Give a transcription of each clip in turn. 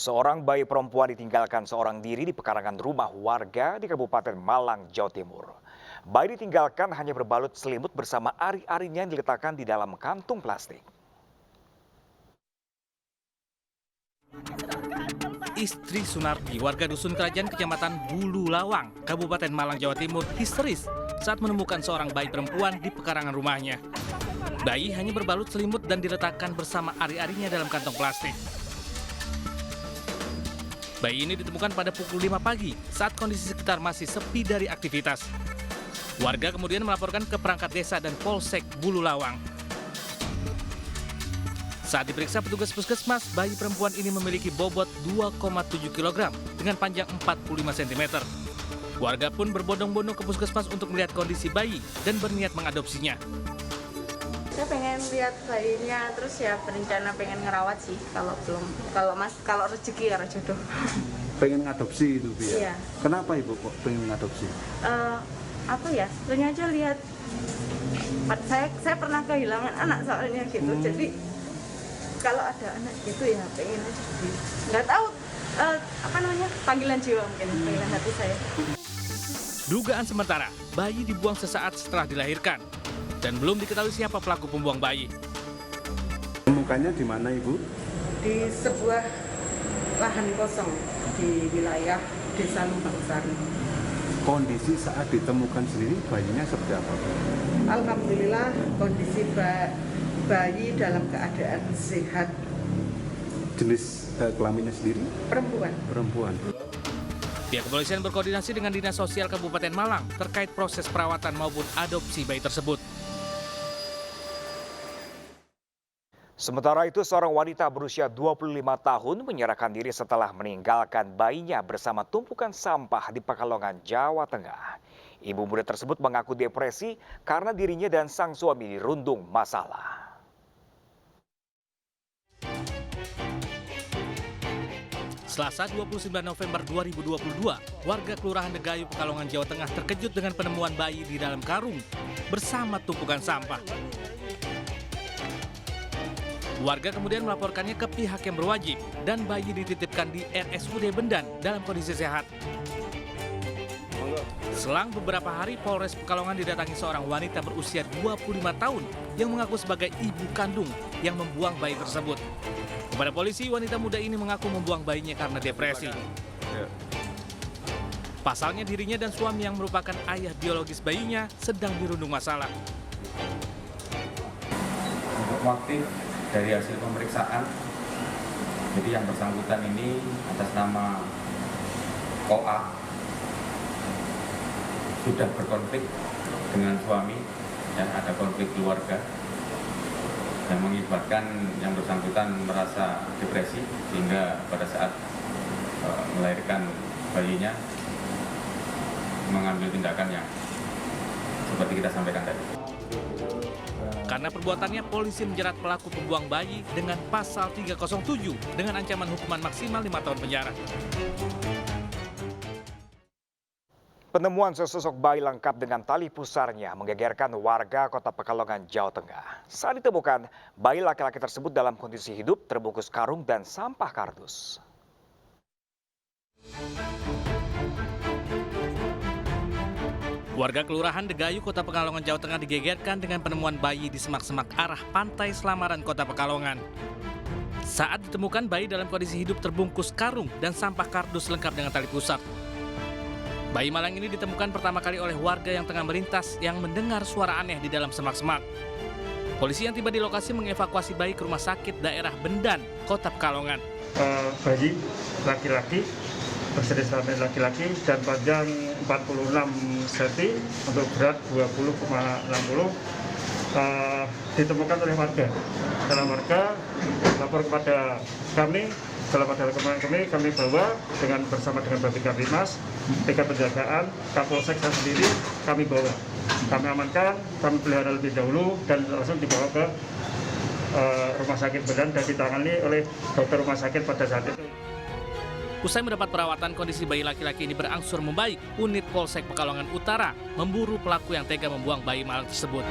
Seorang bayi perempuan ditinggalkan seorang diri di pekarangan rumah warga di Kabupaten Malang, Jawa Timur. Bayi ditinggalkan hanya berbalut selimut bersama ari-arinya yang diletakkan di dalam kantung plastik. Istri Sunardi, warga dusun Kerajaan Kecamatan Bulu Lawang, Kabupaten Malang, Jawa Timur, histeris saat menemukan seorang bayi perempuan di pekarangan rumahnya. Bayi hanya berbalut selimut dan diletakkan bersama ari-arinya dalam kantong plastik. Bayi ini ditemukan pada pukul 5 pagi saat kondisi sekitar masih sepi dari aktivitas. Warga kemudian melaporkan ke perangkat desa dan Polsek Bulu Lawang. Saat diperiksa petugas puskesmas, bayi perempuan ini memiliki bobot 2,7 kg dengan panjang 45 cm. Warga pun berbondong-bondong ke puskesmas untuk melihat kondisi bayi dan berniat mengadopsinya. Saya pengen lihat bayinya, terus ya berencana pengen ngerawat sih kalau rezeki ya jodoh. Pengen ngadopsi itu, Bu ya? Iya. Kenapa Ibu kok pengen ngadopsi? Sebenarnya aja lihat, saya pernah kehilangan anak soalnya gitu, jadi kalau ada anak gitu ya pengen aja nggak tahu panggilan jiwa mungkin, panggilan hati saya. Dugaan sementara, bayi dibuang sesaat setelah dilahirkan dan belum diketahui siapa pelaku pembuang bayi. Temukannya di mana Ibu? Di sebuah lahan kosong di wilayah Desa Lumbang Sari. Kondisi saat ditemukan sendiri bayinya seperti apa, Bu? Alhamdulillah kondisi bayi dalam keadaan sehat. Jenis kelaminnya sendiri? Perempuan. Pihak kepolisian berkoordinasi dengan Dinas Sosial Kabupaten Malang terkait proses perawatan maupun adopsi bayi tersebut. Sementara itu, seorang wanita berusia 25 tahun menyerahkan diri setelah meninggalkan bayinya bersama tumpukan sampah di Pekalongan, Jawa Tengah. Ibu muda tersebut mengaku depresi karena dirinya dan sang suami dirundung masalah. Selasa 29 November 2022, warga Kelurahan Degayu, Pekalongan, Jawa Tengah terkejut dengan penemuan bayi di dalam karung bersama tumpukan sampah. Warga kemudian melaporkannya ke pihak yang berwajib dan bayi dititipkan di RSUD Bendan dalam kondisi sehat. Selang beberapa hari, Polres Pekalongan didatangi seorang wanita berusia 25 tahun yang mengaku sebagai ibu kandung yang membuang bayi tersebut. Kepada polisi, wanita muda ini mengaku membuang bayinya karena depresi. Pasalnya dirinya dan suami yang merupakan ayah biologis bayinya sedang dirundung masalah. Untuk motif dari hasil pemeriksaan, jadi yang bersangkutan ini atas nama KOA sudah berkonflik dengan suami dan ada konflik keluarga yang mengibatkan yang bersangkutan merasa depresi sehingga pada saat melahirkan bayinya mengambil tindakan yang seperti kita sampaikan tadi. Karena perbuatannya, polisi menjerat pelaku pembuang bayi dengan pasal 307 dengan ancaman hukuman maksimal 5 tahun penjara. Penemuan sesosok bayi lengkap dengan tali pusarnya menggegerkan warga Kota Pekalongan, Jawa Tengah. Saat ditemukan, bayi laki-laki tersebut dalam kondisi hidup terbungkus karung dan sampah kardus. Warga Kelurahan Degayu, Kota Pekalongan, Jawa Tengah digegerkan dengan penemuan bayi di semak-semak arah pantai Selamaran, Kota Pekalongan. Saat ditemukan, bayi dalam kondisi hidup terbungkus karung dan sampah kardus lengkap dengan tali pusar. Bayi malang ini ditemukan pertama kali oleh warga yang tengah melintas yang mendengar suara aneh di dalam semak-semak. Polisi yang tiba di lokasi mengevakuasi bayi ke rumah sakit daerah Bendan, Kota Pekalongan. Bayi laki-laki, berjenis kelamin laki-laki dan panjang 46 cm untuk berat 20,60 ditemukan oleh warga. Dalam warga lapor kepada kami, dalam pada kami bawa bersama dengan Babinka Bimas, tingkat penjagaan, Kapolsek saya sendiri kami bawa. Kami amankan, kami pelihara lebih dahulu dan langsung dibawa ke rumah sakit Bendan dan ditangani oleh dokter rumah sakit pada saat itu. Usai mendapat perawatan, kondisi bayi laki-laki ini berangsur membaik. Unit Polsek Pekalongan Utara memburu pelaku yang tega membuang bayi malang tersebut.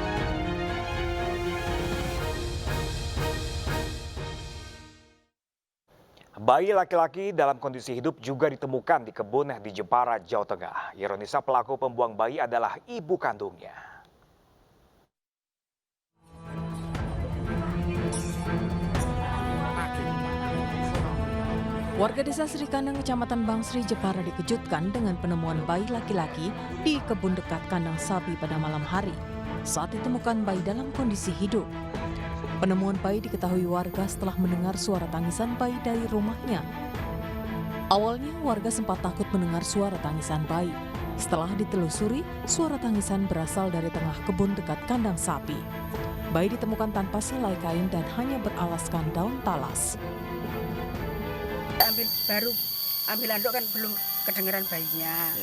Bayi laki-laki dalam kondisi hidup juga ditemukan di kebun di Jepara, Jawa Tengah. Ironisnya pelaku pembuang bayi adalah ibu kandungnya. Warga desa Sri Kandang, Kecamatan Bangsri, Jepara dikejutkan dengan penemuan bayi laki-laki di kebun dekat kandang sapi pada malam hari. Saat ditemukan bayi dalam kondisi hidup. Penemuan bayi diketahui warga setelah mendengar suara tangisan bayi dari rumahnya. Awalnya warga sempat takut mendengar suara tangisan bayi. Setelah ditelusuri, suara tangisan berasal dari tengah kebun dekat kandang sapi. Bayi ditemukan tanpa selai kain dan hanya beralaskan daun talas. Ambil anduk kan belum kedengeran bayinya.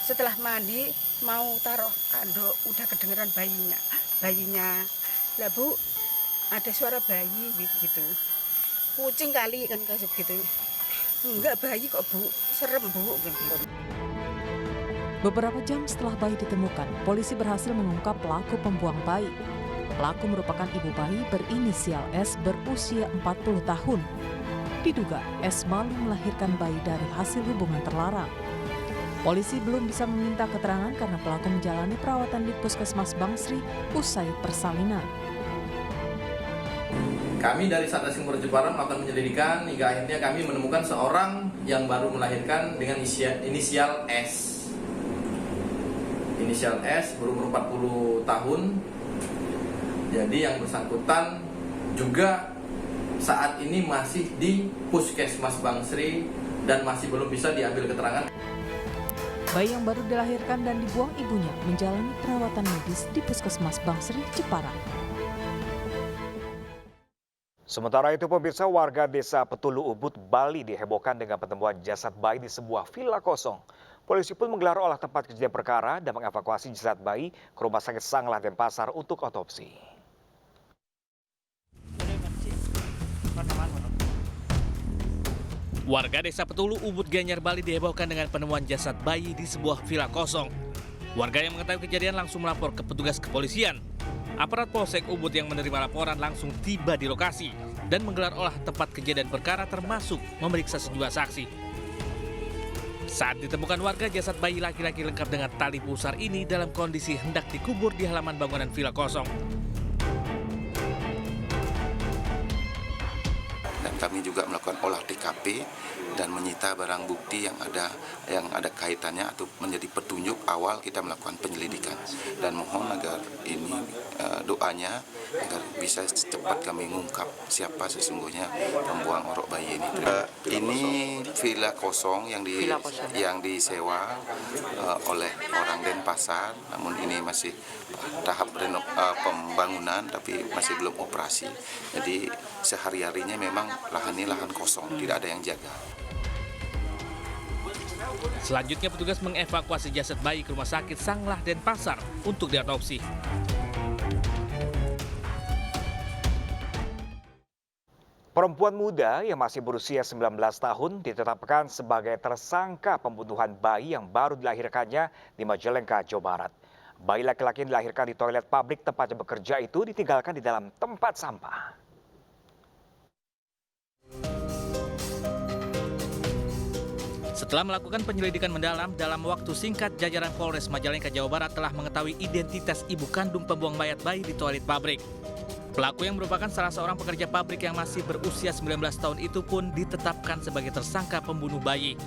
Setelah mandi mau taruh anduk udah kedengeran bayinya. Lah Bu, ada suara bayi gitu. Kucing kali kan kasih gitu. Enggak, bayi kok Bu, serem Bu gitu. Beberapa jam setelah bayi ditemukan, polisi berhasil mengungkap pelaku pembuang bayi. Pelaku merupakan ibu bayi berinisial S berusia 40 tahun. Diduga S malu melahirkan bayi dari hasil hubungan terlarang. Polisi belum bisa meminta keterangan karena pelaku menjalani perawatan di Puskesmas Bangsri usai persalinan. Kami dari Satgas Timur Jepara melakukan penyelidikan hingga akhirnya kami menemukan seorang yang baru melahirkan dengan inisial S. Inisial S berumur 40 tahun. Jadi yang bersangkutan juga saat ini masih di Puskesmas Bangsri dan masih belum bisa diambil keterangan. Bayi yang baru dilahirkan dan dibuang ibunya menjalani perawatan medis di Puskesmas Bangsri, Jepara. Sementara itu, pemirsa, warga desa Petulu Ubud, Bali dihebohkan dengan penemuan jasad bayi di sebuah villa kosong. Polisi pun menggelar olah tempat kejadian perkara dan mengevakuasi jasad bayi ke Rumah Sakit Sanglah Denpasar untuk otopsi. Warga desa Petulu Ubud, Gianyar, Bali dihebohkan dengan penemuan jasad bayi di sebuah villa kosong. Warga yang mengetahui kejadian langsung melapor ke petugas kepolisian. Aparat Polsek Ubud yang menerima laporan langsung tiba di lokasi dan menggelar olah tempat kejadian perkara termasuk memeriksa sejumlah saksi. Saat ditemukan warga, jasad bayi laki-laki lengkap dengan tali pusar ini dalam kondisi hendak dikubur di halaman bangunan villa kosong. Dan kami juga melakukan olah TKP dan menyita barang bukti yang ada kaitannya atau menjadi petunjuk awal kita melakukan penyelidikan. Dan mohon agar ini doanya agar bisa cepat kami mengungkap siapa sesungguhnya pembuang orok bayi ini. Ini villa kosong yang disewa oleh orang Denpasar, namun ini masih tahap pembangunan tapi masih belum operasi. Jadi sehari-harinya memang lahan ini lahan kosong, tidak ada yang jaga. Selanjutnya petugas mengevakuasi jasad bayi ke Rumah Sakit Sanglah Denpasar untuk diotopsi. Perempuan muda yang masih berusia 19 tahun ditetapkan sebagai tersangka pembunuhan bayi yang baru dilahirkannya di Majalengka, Jawa Barat. Bayi laki-laki yang dilahirkan di toilet pabrik tempatnya bekerja itu ditinggalkan di dalam tempat sampah. Setelah melakukan penyelidikan mendalam, dalam waktu singkat jajaran Polres Majalengka, Jawa Barat telah mengetahui identitas ibu kandung pembuang mayat bayi di toilet pabrik. Pelaku yang merupakan salah seorang pekerja pabrik yang masih berusia 19 tahun itu pun ditetapkan sebagai tersangka pembunuh bayi.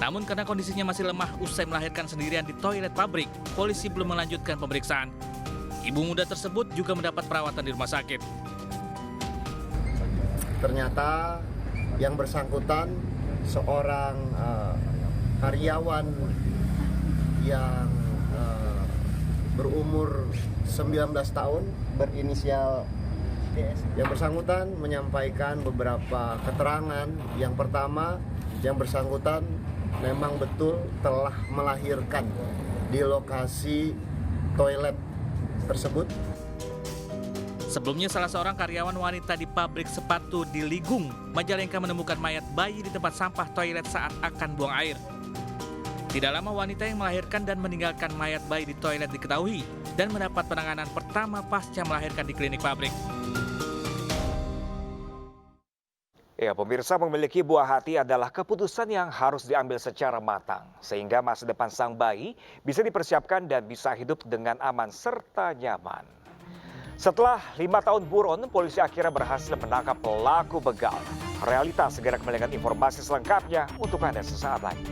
Namun karena kondisinya masih lemah usai melahirkan sendirian di toilet pabrik, polisi belum melanjutkan pemeriksaan. Ibu muda tersebut juga mendapat perawatan di rumah sakit. Ternyata yang bersangkutan seorang karyawan yang berumur 19 tahun berinisial DS. Yang bersangkutan menyampaikan beberapa keterangan. Yang pertama, yang bersangkutan memang betul telah melahirkan di lokasi toilet tersebut. Sebelumnya salah seorang karyawan wanita di pabrik sepatu di Ligung, Majalengka menemukan mayat bayi di tempat sampah toilet saat akan buang air. Tidak lama wanita yang melahirkan dan meninggalkan mayat bayi di toilet diketahui dan mendapat penanganan pertama pasca melahirkan di klinik pabrik. Ya, pemirsa, memiliki buah hati adalah keputusan yang harus diambil secara matang, sehingga masa depan sang bayi bisa dipersiapkan dan bisa hidup dengan aman serta nyaman. Setelah 5 tahun buron, polisi akhirnya berhasil menangkap pelaku begal. Realitas segera kembali dengan informasi selengkapnya untuk Anda sesaat lagi.